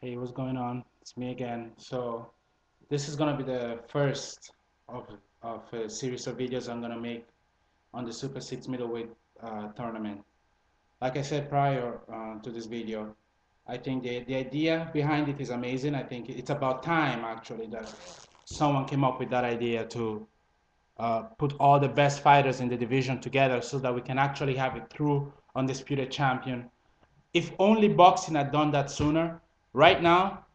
Hey, what's going on? It's me again. So this is gonna be the first of a series of videos I'm gonna make on the Super 6 middleweight tournament. Like I said prior to this video, I think the idea behind it is amazing. I think it's about time actually that someone came up with that idea to put all the best fighters in the division together so that we can actually have a true undisputed champion. If only boxing had done that sooner, right now,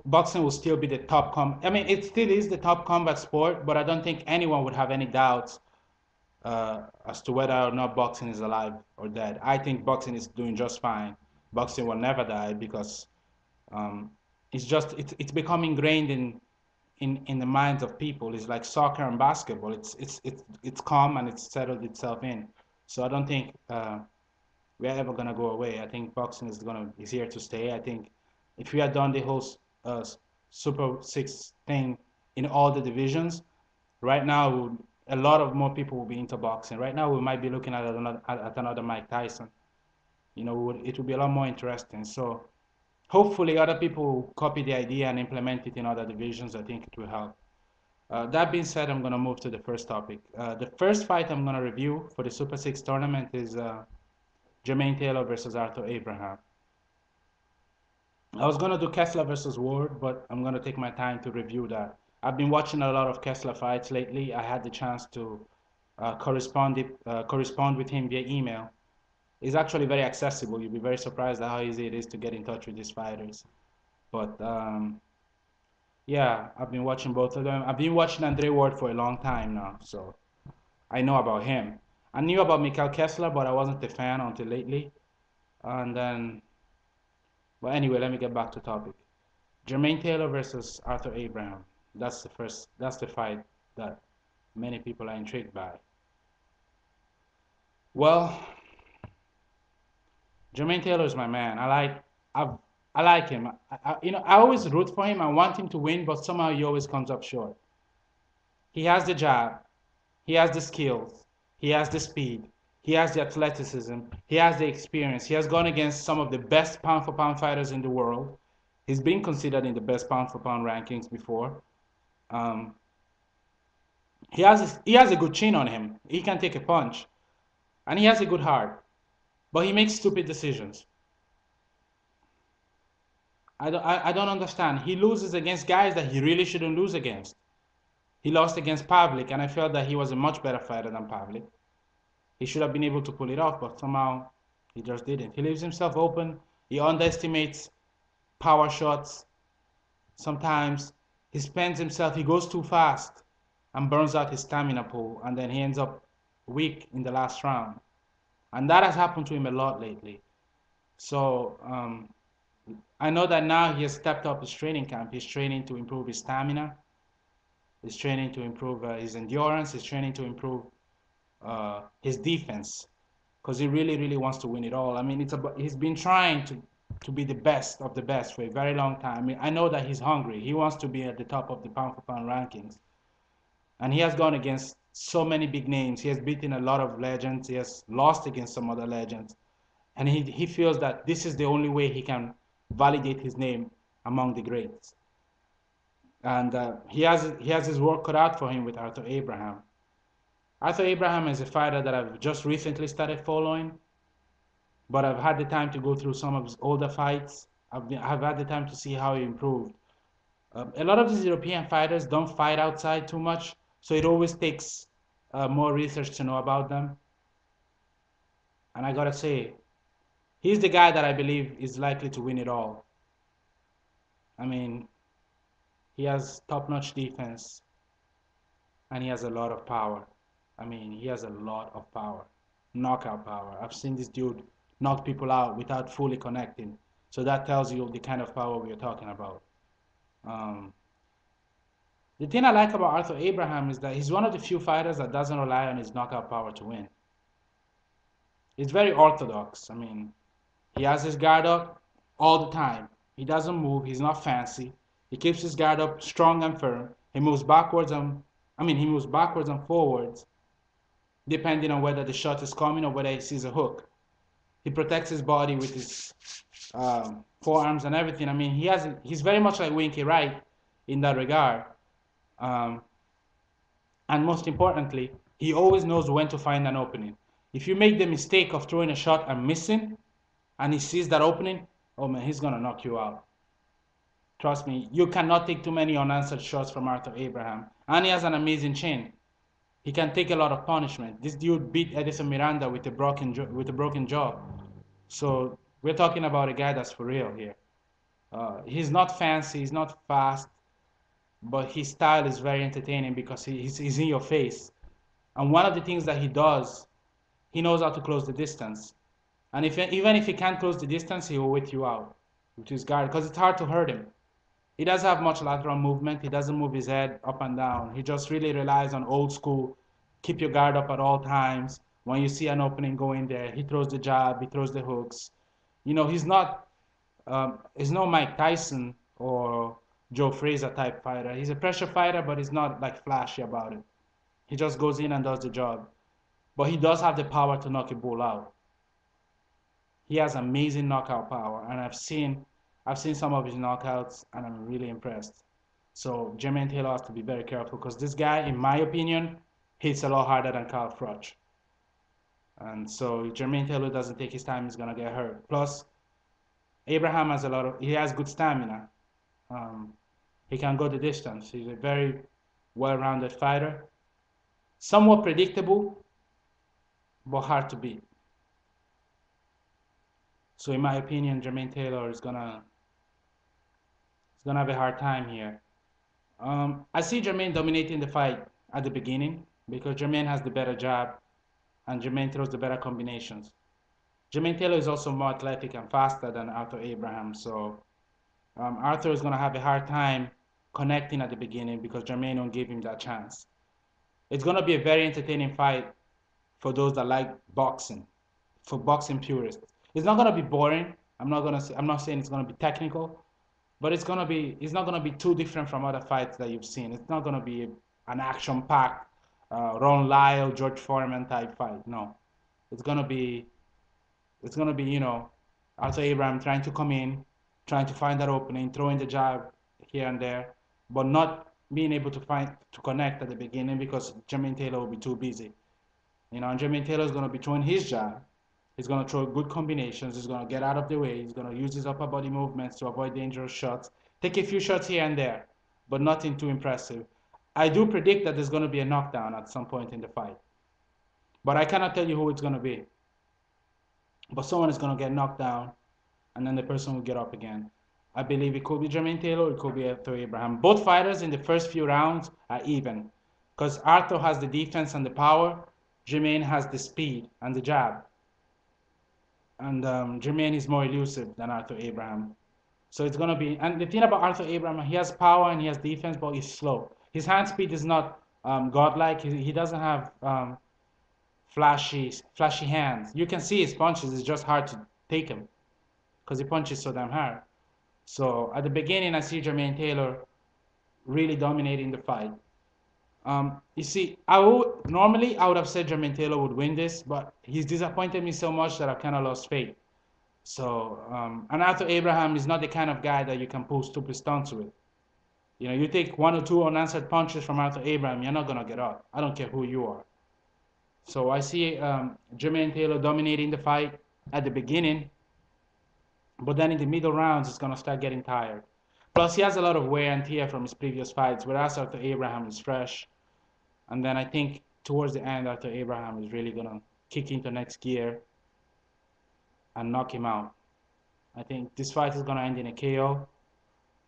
boxing will still be the top I mean, it still is the top combat sport, but I don't think anyone would have any doubts as to whether or not boxing is alive or dead. I think boxing is doing just fine. Boxing will never die because um, it's become ingrained in the minds of people. It's like soccer and basketball. It's calm and it's settled itself in. So I don't think we're ever gonna go away. I think boxing is here to stay. I think if we had done the whole uh, Super Six thing in all the divisions, right now a lot of more people will be into boxing. Right now we might be looking at another Mike Tyson. You know, it would be a lot more interesting. So hopefully other people will copy the idea and implement it in other divisions. I think it will help. That being said, I'm gonna move to the first topic. The first fight I'm gonna review for the Super Six tournament is Jermaine Taylor versus Arthur Abraham. I was gonna do Kessler versus Ward, but I'm gonna take my time to review that. I've been watching a lot of Kessler fights lately. I had the chance to correspond with him via email. He's actually very accessible. You'll be very surprised at how easy it is to get in touch with these fighters. But yeah, I've been watching both of them. I've been watching Andre Ward for a long time now, so I know about him. I knew about Mikhail Kessler, but I wasn't a fan until lately. And then, but anyway, let me get back to topic. Jermaine Taylor versus Arthur Abraham. That's the fight that many people are intrigued by. Well, Jermaine Taylor is my man. I, I like him. I always root for him. I want him to win, but somehow he always comes up short. He has the jab, he has the skills, he has the speed, he has the athleticism, he has the experience. He has gone against some of the best pound for pound fighters in the world. He's been considered in the best pound for pound rankings before. Um, he has a good chin on him. He can take a punch, and he has a good heart, but he makes stupid decisions. I don't understand. He loses against guys that he really shouldn't lose against. He lost against Pavlik, and I felt that he was a much better fighter than Pavlik. He should have been able to pull it off, but somehow he just didn't. He leaves himself open. He underestimates power shots. Sometimes he spends himself, he goes too fast and burns out his stamina pool, and then he ends up weak in the last round. And that has happened to him a lot lately. So I know that now he has stepped up his training camp. He's training to improve his stamina. He's training to improve his endurance. He's training to improve his defense, because he really, really wants to win it all. I mean, he's been trying to be the best of the best for a very long time. I mean, I know that he's hungry. He wants to be at the top of the pound for pound rankings. And he has gone against so many big names. He has beaten a lot of legends. He has lost against some other legends. And he feels that this is the only way he can validate his name among the greats. And he has his work cut out for him with Arthur Abraham. Arthur Abraham is a fighter that I've just recently started following, but I've had the time to go through some of his older fights. I've had the time to see how he improved. A lot of these European fighters don't fight outside too much, so it always takes more research to know about them. And I gotta say, he's the guy that I believe is likely to win it all. I mean, he has top-notch defense, and he has a lot of power. I mean, he has a lot of power, knockout power. I've seen this dude knock people out without fully connecting. So that tells you the kind of power we are talking about. Um, the thing I like about Arthur Abraham is that he's one of the few fighters that doesn't rely on his knockout power to win. He's very orthodox. I mean, he has his guard up all the time. He doesn't move. He's not fancy. He keeps his guard up strong and firm. He moves backwards and forwards, depending on whether the shot is coming or whether he sees a hook. He protects his body with forearms and everything. I mean, he's very much like Winky Wright in that regard. Um, and most importantly, he always knows when to find an opening. If you make the mistake of throwing a shot and missing, and he sees that opening, oh man, he's gonna knock you out. Trust me, you cannot take too many unanswered shots from Arthur Abraham. And he has an amazing chin. He can take a lot of punishment. This dude beat Edison Miranda with a broken jaw. So we're talking about a guy that's for real here. He's not fancy, he's not fast, but his style is very entertaining because he's in your face. And one of the things that he does, he knows how to close the distance. And even if he can't close the distance, he will wait you out with his guard because it's hard to hurt him. He doesn't have much lateral movement. He doesn't move his head up and down. He just really relies on old school, keep your guard up at all times. When you see an opening, go in there. He throws the jab, he throws the hooks. You know, he's no Mike Tyson or Joe Frazier type fighter. He's a pressure fighter, but he's not like flashy about it. He just goes in and does the job. But he does have the power to knock a bull out. He has amazing knockout power, and I've seen some of his knockouts, and I'm really impressed. So Jermaine Taylor has to be very careful because this guy, in my opinion, hits a lot harder than Carl Froch. And so if Jermaine Taylor doesn't take his time, he's gonna get hurt. Plus, Abraham he has good stamina. He can go the distance. He's a very well-rounded fighter, somewhat predictable, but hard to beat. So in my opinion, Jermaine Taylor is gonna have a hard time here. I see Jermaine dominating the fight at the beginning because Jermaine has the better jab and Jermaine throws the better combinations. Jermaine Taylor is also more athletic and faster than Arthur Abraham, so Arthur is going to have a hard time connecting at the beginning because Jermaine won't give him that chance. It's going to be a very entertaining fight for those that like boxing, for boxing purists. It's not going to be boring. I'm not saying it's going to be technical, but it's not going to be too different from other fights that you've seen. It's not going to be an action-packed Ron Lyle, George Foreman type fight. No, it's going to be, you know, Arthur Abraham trying to come in, trying to find that opening, throwing the jab here and there, but not being able to connect at the beginning because Jermaine Taylor will be too busy. You know, and Jermaine Taylor is going to be throwing his jab. He's going to throw good combinations. He's going to get out of the way. He's going to use his upper body movements to avoid dangerous shots. Take a few shots here and there, but nothing too impressive. I do predict that there's going to be a knockdown at some point in the fight. But I cannot tell you who it's going to be. But someone is going to get knocked down, and then the person will get up again. I believe it could be Jermaine Taylor, it could be Arthur Abraham. Both fighters in the first few rounds are even. Because Arthur has the defense and the power. Jermaine has the speed and the jab. And Jermaine is more elusive than Arthur Abraham. So it's going to be, and the thing about Arthur Abraham, he has power and he has defense, but he's slow. His hand speed is not godlike. He doesn't have flashy hands. You can see his punches, it's just hard to take him because he punches so damn hard. So at the beginning, I see Jermaine Taylor really dominating the fight. You see, normally I would have said Jermaine Taylor would win this, but he's disappointed me so much that I've kind of lost faith. So, and Arthur Abraham is not the kind of guy that you can pull stupid stunts with. You know, you take one or two unanswered punches from Arthur Abraham, you're not gonna get up. I don't care who you are. So I see Jermaine Taylor dominating the fight at the beginning, but then in the middle rounds, he's gonna start getting tired. Plus, he has a lot of wear and tear from his previous fights, whereas Arthur Abraham is fresh. And then I think towards the end, Arthur Abraham is really gonna kick into next gear and knock him out. I think this fight is gonna end in a KO,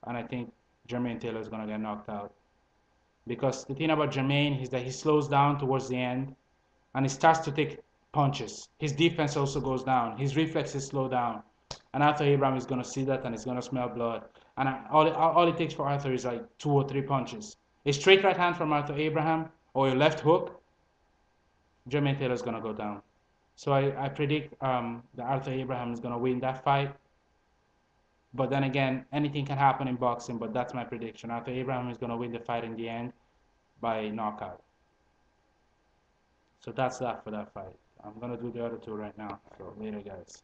and I think Jermaine Taylor is gonna get knocked out. Because the thing about Jermaine is that he slows down towards the end, and he starts to take punches. His defense also goes down. His reflexes slow down. And Arthur Abraham is going to see that and he's going to smell blood. And all it takes for Arthur is like 2 or 3 punches. A straight right hand from Arthur Abraham or a left hook, Jermaine Taylor is going to go down. So I predict that Arthur Abraham is going to win that fight. But then again, anything can happen in boxing, but that's my prediction. Arthur Abraham is going to win the fight in the end by knockout. So that's that for that fight. I'm going to do the other 2 right now. So later, guys.